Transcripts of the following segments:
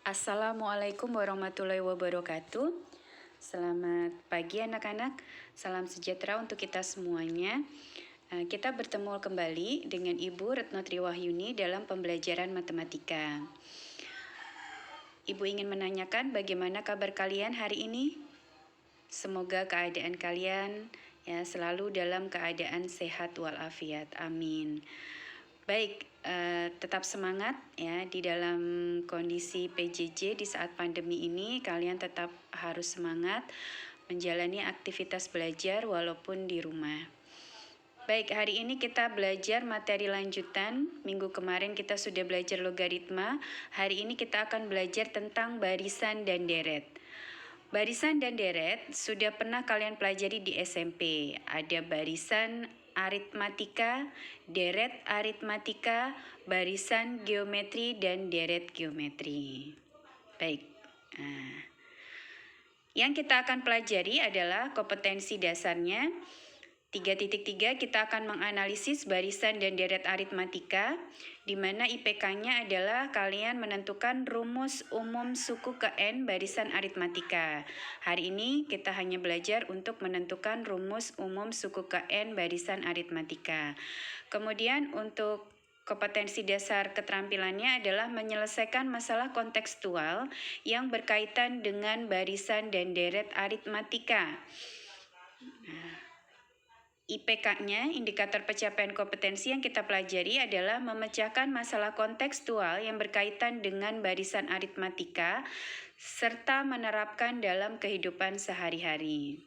Assalamualaikum warahmatullahi wabarakatuh. Selamat pagi anak-anak, salam sejahtera untuk kita semuanya. Kita bertemu kembali dengan Ibu Retno Triwahyuni dalam pembelajaran matematika. Ibu ingin menanyakan bagaimana kabar kalian hari ini? Semoga keadaan kalian selalu dalam keadaan sehat walafiat. Amin. Baik, tetap semangat ya di dalam kondisi PJJ di saat pandemi ini. Kalian tetap harus semangat menjalani aktivitas belajar walaupun di rumah. Baik, hari ini kita belajar materi lanjutan. Minggu kemarin kita sudah belajar logaritma. Hari ini kita akan belajar tentang barisan dan deret. Barisan dan deret sudah pernah kalian pelajari di SMP. Ada barisan aritmatika, deret aritmatika, barisan geometri, dan deret geometri. Baik, yang kita akan pelajari adalah kompetensi dasarnya. 3.3 kita akan menganalisis barisan dan deret aritmatika, di mana IPK-nya adalah kalian menentukan rumus umum suku ke N barisan aritmatika. Hari ini kita hanya belajar untuk menentukan rumus umum suku ke N barisan aritmatika. Kemudian untuk kompetensi dasar keterampilannya adalah menyelesaikan masalah kontekstual yang berkaitan dengan barisan dan deret aritmatika. IPK-nya, indikator pencapaian kompetensi yang kita pelajari adalah memecahkan masalah kontekstual yang berkaitan dengan barisan aritmatika serta menerapkan dalam kehidupan sehari-hari.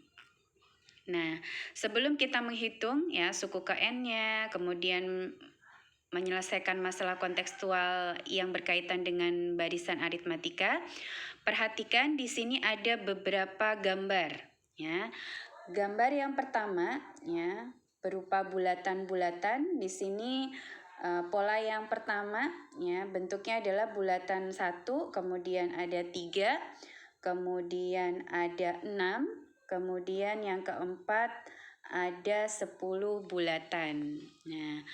Nah, sebelum kita menghitung suku ke N-nya, kemudian menyelesaikan masalah kontekstual yang berkaitan dengan barisan aritmatika, perhatikan di sini ada beberapa gambar ya. Gambar yang pertama berupa bulatan-bulatan. Di sini pola yang pertama bentuknya adalah bulatan 1, kemudian ada 3, kemudian ada 6, kemudian yang keempat ada 10 bulatan. Nah,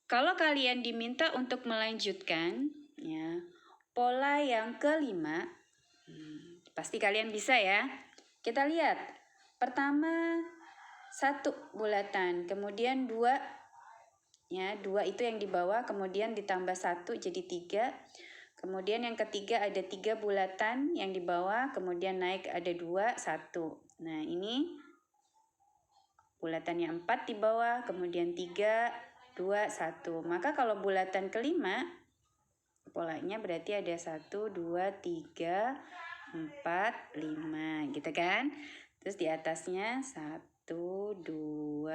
kalau kalian diminta untuk melanjutkan pola yang kelima, pasti kalian bisa ya. Kita lihat. Pertama 1 bulatan, kemudian 2 2 itu yang di bawah, kemudian ditambah 1 jadi 3. Kemudian yang ketiga ada 3 bulatan yang di bawah, kemudian naik ada 2, 1. Nah, ini bulatannya 4 di bawah, kemudian 3, 2, 1. Maka kalau bulatan kelima polanya berarti ada 1, 2, 3, 4, 5 gitu kan. Terus di atasnya 1, 2,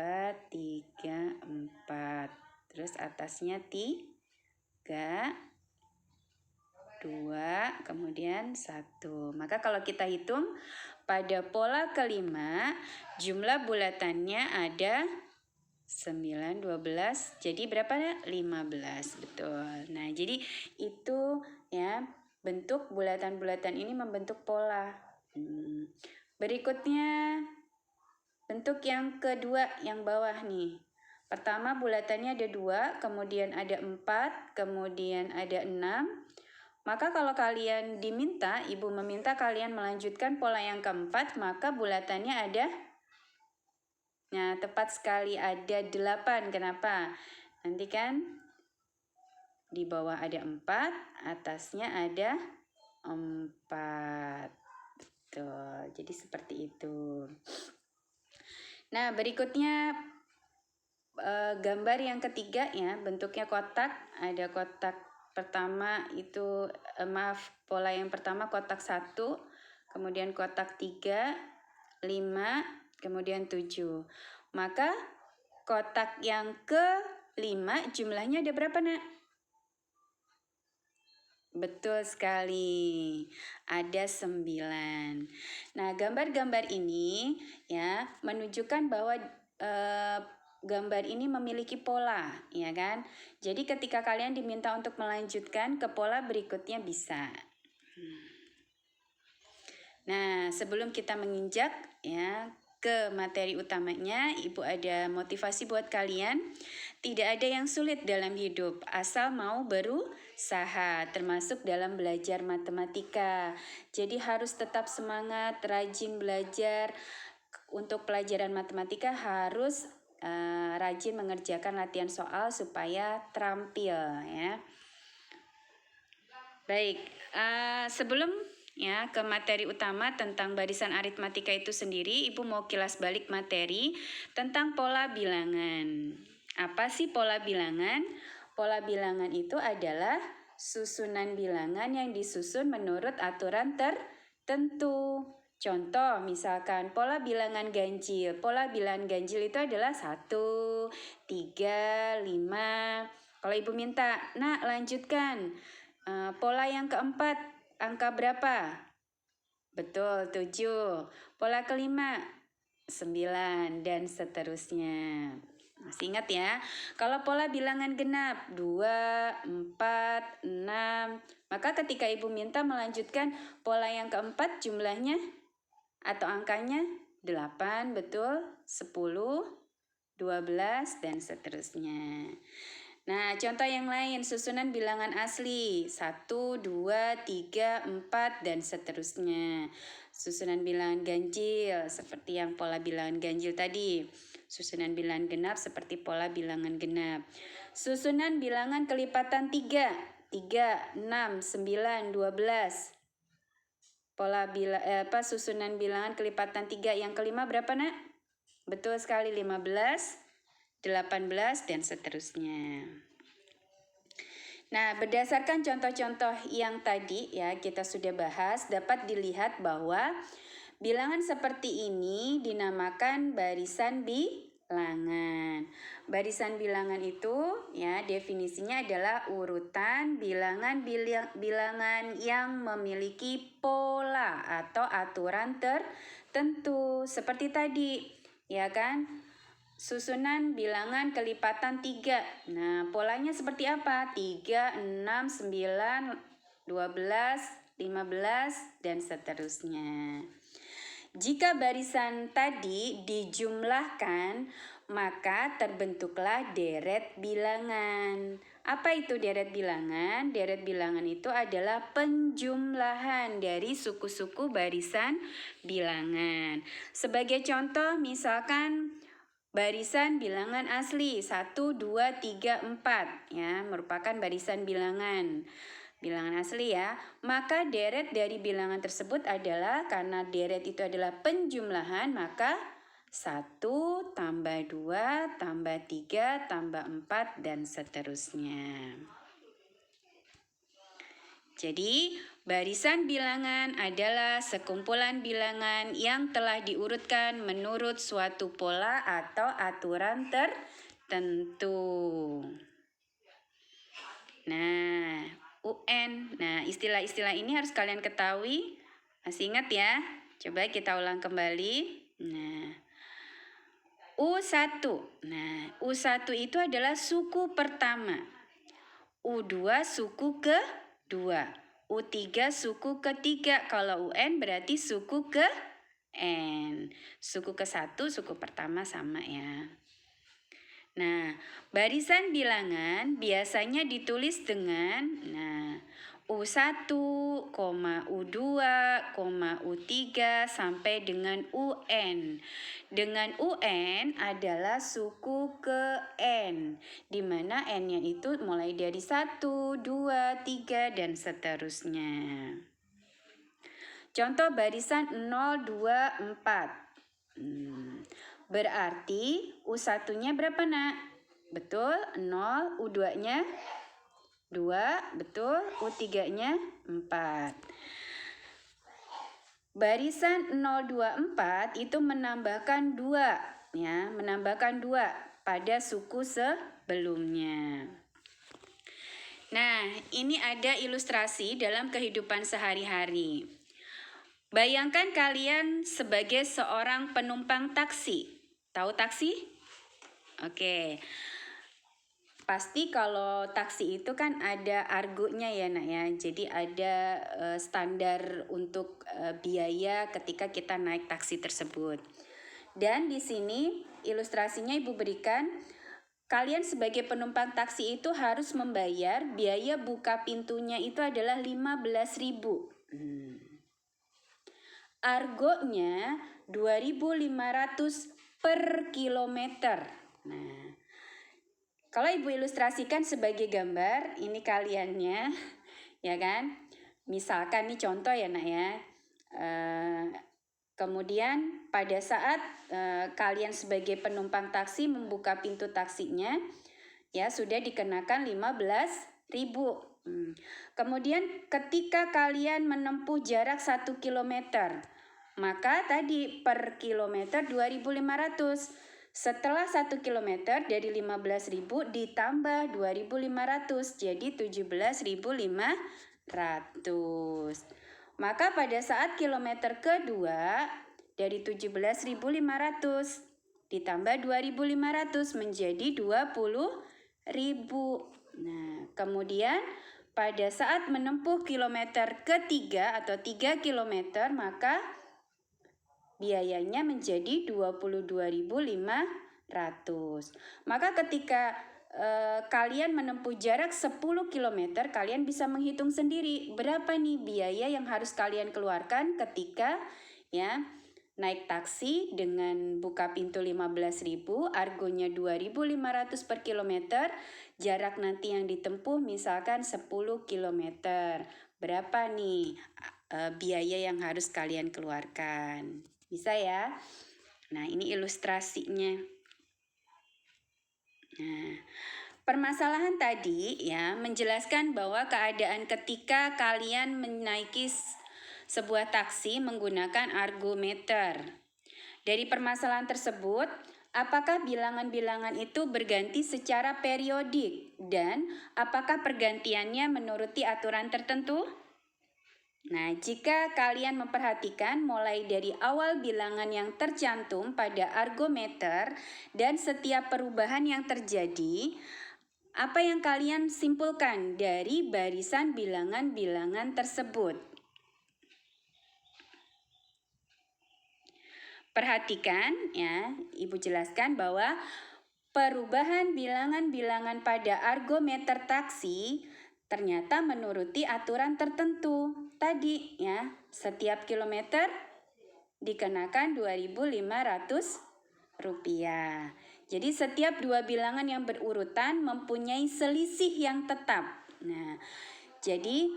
3, 4. Terus atasnya 3, 2, kemudian 1. Maka kalau kita hitung pada pola kelima, jumlah bulatannya ada 9, 12, jadi berapa? 15, betul. Nah, jadi itu bentuk bulatan-bulatan ini membentuk pola. Berikutnya bentuk yang kedua yang bawah nih. Pertama bulatannya ada 2, kemudian ada 4, kemudian ada 6. Maka kalau kalian diminta, ibu meminta kalian melanjutkan pola yang keempat, maka bulatannya ada, nah tepat sekali ada 8. Kenapa? Nanti kan di bawah ada 4, atasnya ada 4. Tuh, jadi seperti itu. Nah, berikutnya gambar yang ketiga bentuknya kotak. Ada kotak pertama itu, pola yang pertama kotak 1, kemudian kotak 3, 5, kemudian 7. Maka kotak yang ke-5 jumlahnya ada berapa, Nak? Betul sekali, ada 9. Nah, gambar-gambar ini menunjukkan bahwa gambar ini memiliki pola, ya kan? Jadi ketika kalian diminta untuk melanjutkan ke pola berikutnya bisa. Nah, sebelum kita menginjak ke materi utamanya, Ibu ada motivasi buat kalian. Tidak ada yang sulit dalam hidup, asal mau berusaha, termasuk dalam belajar matematika. Jadi harus tetap semangat, rajin belajar. Untuk pelajaran matematika harus rajin mengerjakan latihan soal supaya terampil ya. Baik, sebelum ya ke materi utama tentang barisan aritmatika itu sendiri, Ibu mau kilas balik materi tentang pola bilangan. Apa sih pola bilangan? Pola bilangan itu adalah susunan bilangan yang disusun menurut aturan tertentu. Contoh misalkan pola bilangan ganjil. Pola bilangan ganjil itu adalah 1, 3, 5. Kalau Ibu minta, "Nak, lanjutkan. Pola yang keempat, angka berapa?" Betul, 7. Pola kelima, 9, dan seterusnya. Masih ingat ya? Kalau pola bilangan genap, 2, 4, 6. Maka ketika Ibu minta melanjutkan pola yang keempat, jumlahnya atau angkanya 8, betul, 10, 12, dan seterusnya. Nah, contoh yang lain, susunan bilangan asli, 1, 2, 3, 4, dan seterusnya. Susunan bilangan ganjil, seperti yang pola bilangan ganjil tadi. Susunan bilangan genap, seperti pola bilangan genap. Susunan bilangan kelipatan 3, 6, 9, 12. Susunan bilangan kelipatan 3 yang kelima berapa, Nak? Betul sekali, 15, 18, dan seterusnya. Nah, berdasarkan contoh-contoh yang tadi ya kita sudah bahas, dapat dilihat bahwa bilangan seperti ini dinamakan barisan bilangan. Barisan bilangan itu ya definisinya adalah urutan bilangan yang memiliki pola atau aturan tertentu seperti tadi, ya kan? Susunan bilangan kelipatan 3. Nah, polanya seperti apa? 3, 6, 9, 12, 15, dan seterusnya. Jika barisan tadi dijumlahkan, maka terbentuklah deret bilangan. Apa itu deret bilangan? Deret bilangan itu adalah penjumlahan dari suku-suku barisan bilangan. Sebagai contoh, misalkan barisan bilangan asli 1, 2, 3, 4 ya, merupakan barisan bilangan asli ya. Maka deret dari bilangan tersebut adalah, karena deret itu adalah penjumlahan, maka 1 tambah 2 tambah 3 tambah 4 dan seterusnya. Jadi, barisan bilangan adalah sekumpulan bilangan yang telah diurutkan menurut suatu pola atau aturan tertentu. Nah, UN. Nah, istilah-istilah ini harus kalian ketahui. Masih ingat ya? Coba kita ulang kembali. Nah, U1. Nah, U1 itu adalah suku pertama. U2 suku kedua. U3 suku ketiga. Kalau UN berarti suku ke N. Suku ke-1, suku pertama sama ya. Nah, barisan bilangan biasanya ditulis dengan U1, U2, U3 sampai dengan UN. Dengan UN adalah suku ke N, di mana N-nya itu mulai dari 1, 2, 3, dan seterusnya. Contoh barisan 0, 2, 4. Berarti U1-nya berapa, Nak? Betul, 0, U2-nya 2, betul, U3-nya 4. Barisan 024 itu menambahkan 2 ya, menambahkan 2 pada suku sebelumnya. Nah, ini ada ilustrasi dalam kehidupan sehari-hari. Bayangkan kalian sebagai seorang penumpang taksi. Tahu taksi? Oke. Pasti kalau taksi itu kan ada argonya ya, Nak ya. Jadi ada standar untuk biaya ketika kita naik taksi tersebut. Dan di sini ilustrasinya Ibu berikan kalian sebagai penumpang taksi itu harus membayar biaya buka pintunya itu adalah 15.000. Argonya 2.500 per kilometer. Nah, kalau Ibu ilustrasikan sebagai gambar, ini kaliannya, ya kan? Misalkan nih contoh ya nak ya. Kemudian pada saat kalian sebagai penumpang taksi membuka pintu taksinya, ya sudah dikenakan 15.000. Kemudian ketika kalian menempuh jarak 1 kilometer, maka tadi per kilometer 2.500. Setelah 1 kilometer dari 15.000 ditambah 2.500 jadi 17.500. Maka pada saat kilometer kedua dari 17.500 ditambah 2.500 menjadi 20.000. Nah, kemudian pada saat menempuh kilometer ketiga atau 3 kilometer maka biayanya menjadi 22.500. Maka ketika kalian menempuh jarak 10 km, kalian bisa menghitung sendiri berapa nih biaya yang harus kalian keluarkan ketika ya naik taksi dengan buka pintu 15.000, argonya 2.500 per kilometer, jarak nanti yang ditempuh misalkan 10 km. Berapa nih biaya yang harus kalian keluarkan? Bisa ya? Nah, ini ilustrasinya. Nah, permasalahan tadi ya menjelaskan bahwa keadaan ketika kalian menaiki sebuah taksi menggunakan argometer. Dari permasalahan tersebut, apakah bilangan-bilangan itu berganti secara periodik dan apakah pergantiannya menuruti aturan tertentu? Nah, jika kalian memperhatikan mulai dari awal bilangan yang tercantum pada argometer dan setiap perubahan yang terjadi, apa yang kalian simpulkan dari barisan bilangan-bilangan tersebut? Perhatikan ya, Ibu jelaskan bahwa perubahan bilangan-bilangan pada argometer taksi ternyata menuruti aturan tertentu. Tadi ya, setiap kilometer dikenakan 2.500 rupiah. Jadi setiap dua bilangan yang berurutan mempunyai selisih yang tetap. Nah, jadi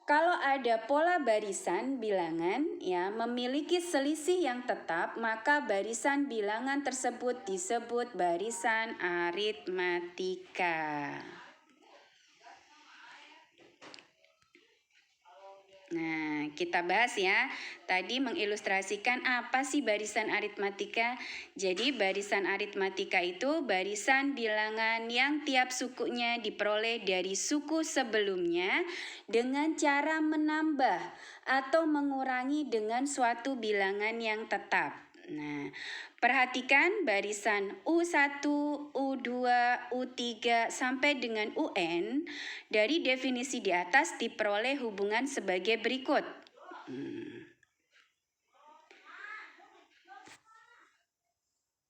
kalau ada pola barisan bilangan ya memiliki selisih yang tetap, maka barisan bilangan tersebut disebut barisan aritmatika. Nah, kita bahas ya. Tadi mengilustrasikan apa sih barisan aritmatika. Jadi barisan aritmatika itu barisan bilangan yang tiap sukunya diperoleh dari suku sebelumnya dengan cara menambah atau mengurangi dengan suatu bilangan yang tetap. Nah, perhatikan barisan U1, U2, U3 sampai dengan UN dari definisi di atas diperoleh hubungan sebagai berikut.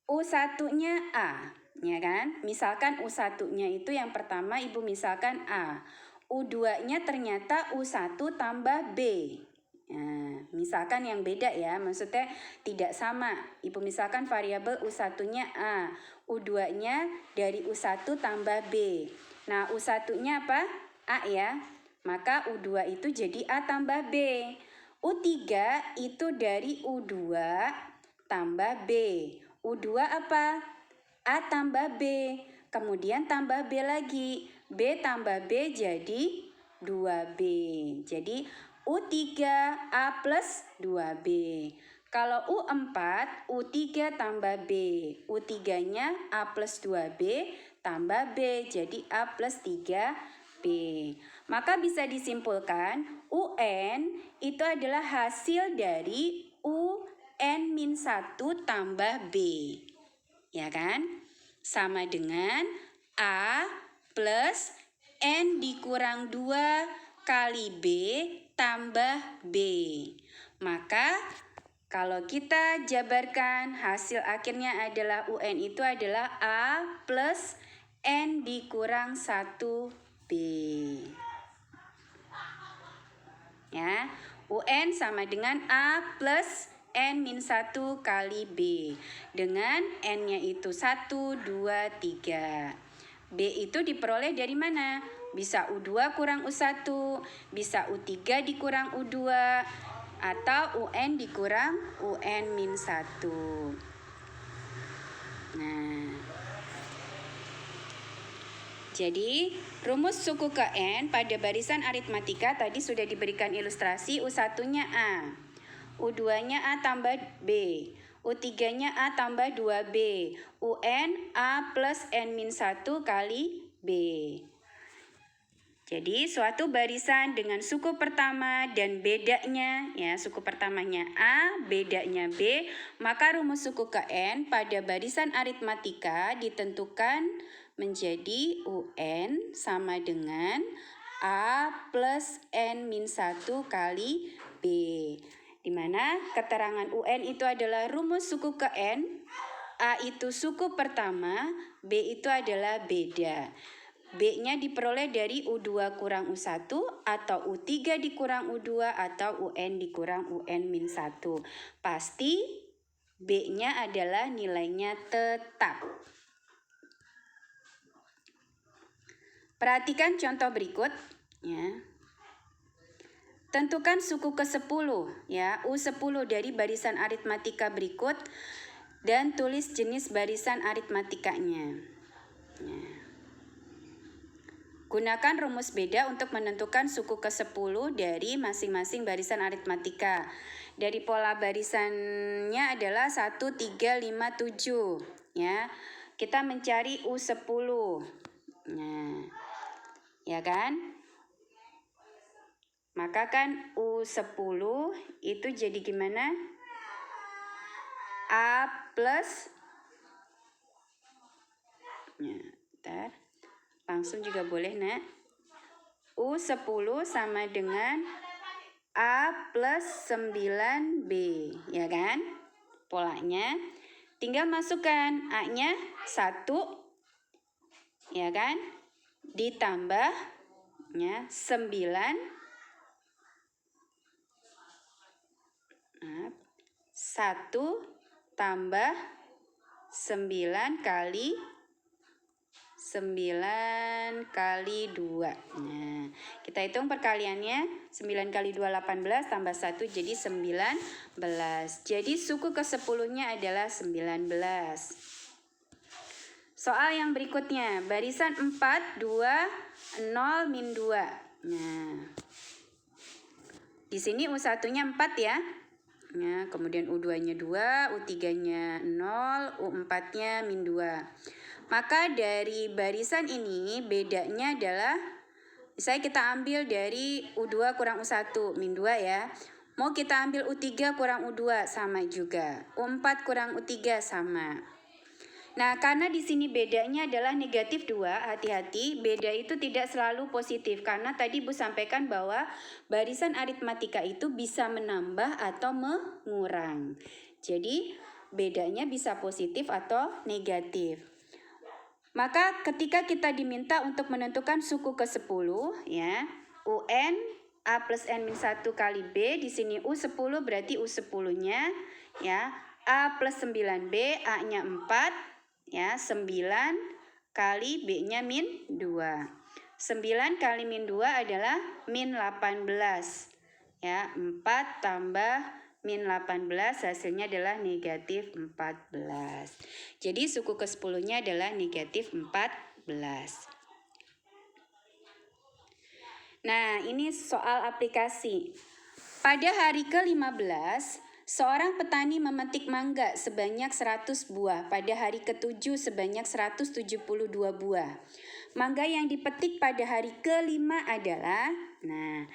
U1-nya A, ya kan? Misalkan U1-nya itu yang pertama Ibu misalkan A. U2-nya ternyata U1 tambah B. Nah, misalkan yang beda ya, maksudnya tidak sama. Ibu misalkan variabel U1-nya A, U2-nya dari U1 tambah B. Nah, U1-nya apa? A ya. Maka U2 itu jadi A tambah B. U3 itu dari U2 tambah B. U2 apa? A tambah B. Kemudian tambah B lagi. B tambah B jadi 2B. Jadi U3 A plus 2B. Kalau U4, U3 tambah B. U3-nya A plus 2B tambah B. Jadi A plus 3B. Maka bisa disimpulkan UN itu adalah hasil dari UN-1 tambah B. Ya kan? Sama dengan A plus N dikurang 2 kali B tambah B. Maka Kalau kita jabarkan, hasil akhirnya adalah UN itu adalah A plus N dikurang 1B. Ya, UN sama dengan A plus N min 1 kali B. Dengan N-nya itu 1, 2, 3. B itu diperoleh dari mana? Bisa U2 kurang U1, bisa U3 dikurang U2, atau UN dikurang UN min 1. Nah, jadi rumus suku ke N pada barisan aritmatika tadi sudah diberikan ilustrasi. U1-nya A, U2-nya A tambah B, U3-nya A tambah 2B, UN A plus N min 1 kali B. Jadi suatu barisan dengan suku pertama dan bedanya, ya suku pertamanya A, bedanya B, maka rumus suku ke N pada barisan aritmatika ditentukan menjadi UN sama dengan A plus N min 1 kali B. Di mana keterangan UN itu adalah rumus suku ke N, A itu suku pertama, B itu adalah beda. B-nya diperoleh dari U2 kurang U1 atau U3 dikurang U2 atau UN dikurang UN min 1. Pasti B-nya adalah nilainya tetap. Perhatikan contoh berikut. Ya. Tentukan suku ke-10, ya, U10 dari barisan aritmatika berikut dan tulis jenis barisan aritmatikanya. Ya. Gunakan rumus beda untuk menentukan suku ke-10 dari masing-masing barisan aritmatika. Dari pola barisannya adalah 1, 3, 5, 7. Ya. Kita mencari U10. Nah, ya kan? Maka kan U10 itu jadi gimana? A plus, ya, bentar. Langsung juga boleh, nak. U10 sama dengan A plus 9B, ya kan? Polanya. Tinggal masukkan A-nya 1, ya kan? Ditambah, ya, 9. 1 tambah 9 kali 9 kali 2. Nah, kita hitung perkaliannya. 9 kali 2 18 tambah 1 jadi 19. Jadi suku ke-10-nya adalah 19. Soal yang berikutnya, barisan 4, 2, 0, min 2. Nah, di sini U1-nya 4 ya. Nah, kemudian U2-nya 2, U3-nya 0, U4-nya min 2. Maka dari barisan ini bedanya adalah, misalnya kita ambil dari U2 kurang U1, min 2 ya. Mau kita ambil U3 kurang U2 sama juga. U4 kurang U3 sama. Nah, karena di sini bedanya adalah negatif 2, hati-hati, beda itu tidak selalu positif. Karena tadi Bu sampaikan bahwa barisan aritmatika itu bisa menambah atau mengurang. Jadi, bedanya bisa positif atau negatif. Maka ketika kita diminta untuk menentukan suku ke-10, ya, UN A plus N min 1 kali B, di sini U10 berarti U10-nya, ya, A plus 9B, A-nya 4, ya, 9 kali B-nya min 2. 9 kali min 2 adalah min 18. Ya, 4 tambah min 18 hasilnya adalah negatif 14. Jadi suku ke-10-nya adalah negatif 14. Nah, ini soal aplikasi. Pada hari ke-15, seorang petani memetik mangga sebanyak 100 buah. Pada hari ke-7 sebanyak 172 buah. Mangga yang dipetik pada hari ke-5 adalah, nah,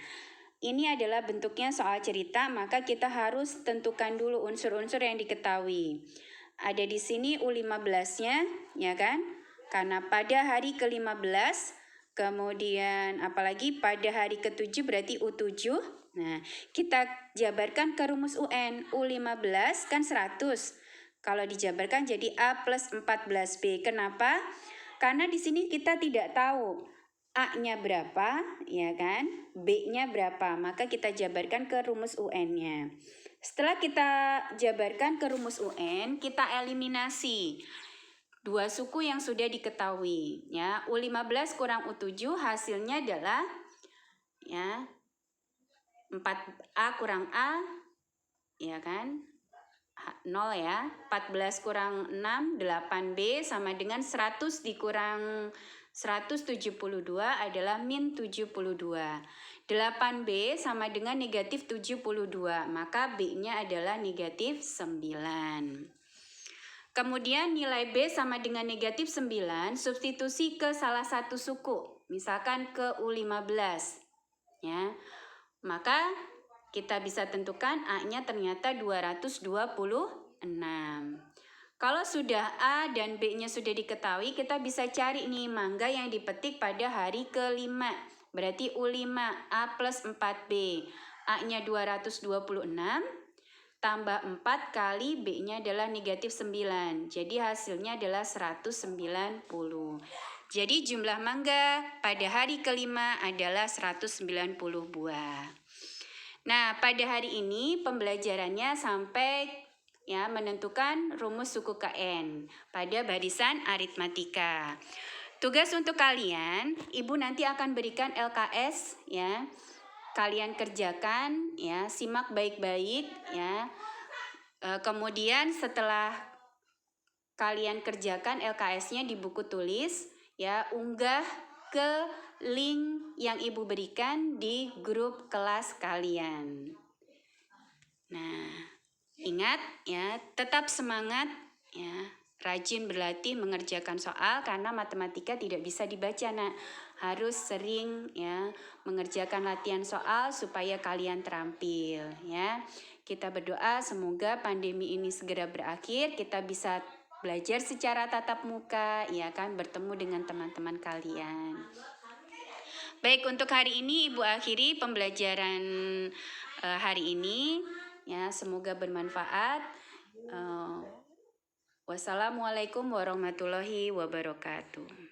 ini adalah bentuknya soal cerita, maka kita harus tentukan dulu unsur-unsur yang diketahui. Ada di sini U15-nya, ya kan? Karena pada hari ke-15, kemudian apalagi pada hari ke-7 berarti U7, Nah, kita jabarkan ke rumus UN. U15 kan 100. Kalau dijabarkan jadi A plus 14B. Kenapa? Karena di sini kita tidak tahu A-nya berapa, ya kan? B-nya berapa. Maka kita jabarkan ke rumus UN-nya. Setelah kita jabarkan ke rumus UN, kita eliminasi dua suku yang sudah diketahui, ya. U15 kurang U7 hasilnya adalah ya 4A kurang A, ya kan? 0 ya. 14 kurang 6, 8B sama dengan 100 dikurang 172 adalah min 72. 8B sama dengan negatif 72, maka B-nya adalah negatif 9. Kemudian nilai B sama dengan negatif 9, substitusi ke salah satu suku, misalkan ke U15. Ya. Maka kita bisa tentukan A-nya ternyata 226. Kalau sudah A dan B-nya sudah diketahui, kita bisa cari nih mangga yang dipetik pada hari ke-5. Berarti U5 A plus 4B. A-nya 226 tambah 4 kali B-nya adalah negatif 9. Jadi hasilnya adalah 190. Jadi jumlah mangga pada hari ke-5 adalah 190 buah. Nah, pada hari ini pembelajarannya sampai ya menentukan rumus suku KN pada barisan aritmatika. Tugas untuk kalian, Ibu nanti akan berikan LKS ya. Kalian kerjakan ya, simak baik-baik ya. Kemudian setelah kalian kerjakan LKS-nya di buku tulis ya, unggah ke link yang Ibu berikan di grup kelas kalian. Nah, ingat ya, tetap semangat ya. Rajin berlatih mengerjakan soal karena matematika tidak bisa dibaca, Nak. Harus sering ya mengerjakan latihan soal supaya kalian terampil ya. Kita berdoa semoga pandemi ini segera berakhir, kita bisa belajar secara tatap muka ya kan, bertemu dengan teman-teman kalian. Baik, untuk hari ini Ibu akhiri pembelajaran hari ini ya, semoga bermanfaat. Wassalamualaikum warahmatullahi wabarakatuh.